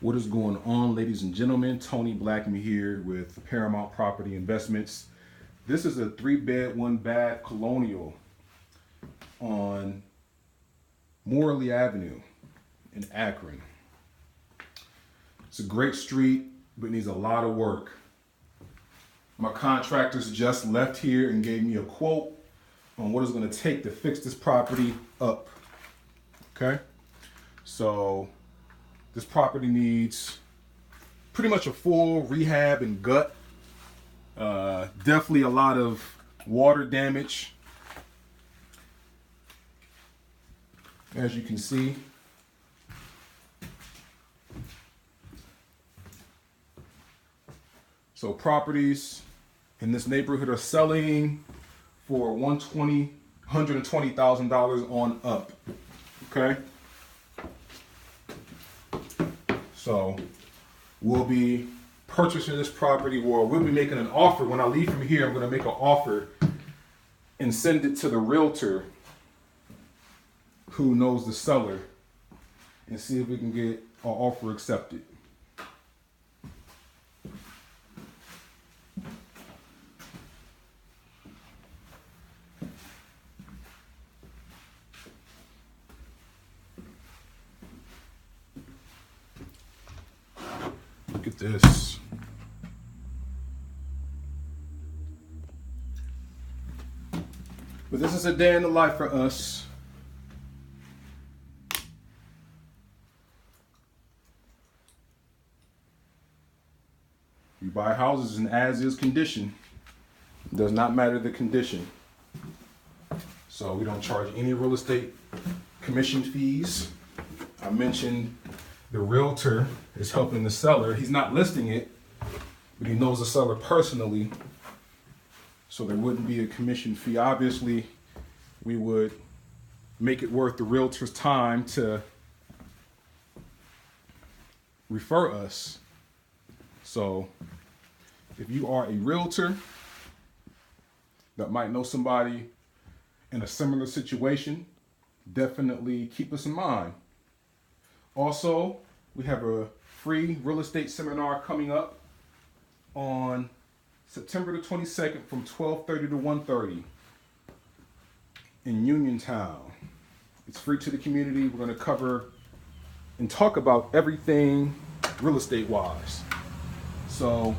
What is going on, ladies and gentlemen? Tony Blackman here with Paramount Property Investments. This is a 3-bed, 1-bath colonial on Morley Avenue in Akron. It's a great street, but needs a lot of work. My contractors just left here and gave me a quote on what it's going to take to fix this property up. Okay? So this property needs pretty much a full rehab and gut. Definitely a lot of water damage. As you can see. So properties in this neighborhood are selling for $120,000 on up. Okay. So we'll be purchasing this property, or we'll be making an offer. When I leave from here, I'm going to make an offer and send it to the realtor who knows the seller and see if we can get our offer accepted. Look at this. But this is a day in the life for us. You buy houses in as-is condition. It does not matter the condition. So we don't charge any real estate commission fees. I mentioned the realtor is helping the seller. He's not listing it, but he knows the seller personally. So there wouldn't be a commission fee. Obviously, we would make it worth the realtor's time to refer us. So if you are a realtor that might know somebody in a similar situation, definitely keep us in mind. Also, we have a free real estate seminar coming up on September the 22nd from 12:30 to 1:30 in Uniontown. It's free to the community. We're going to cover and talk about everything real estate wise. So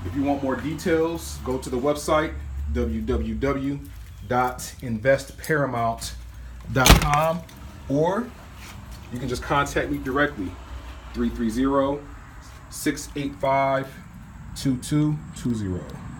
if you want more details, go to the website www.investparamount.com, or you can just contact me directly, 330-685-2220.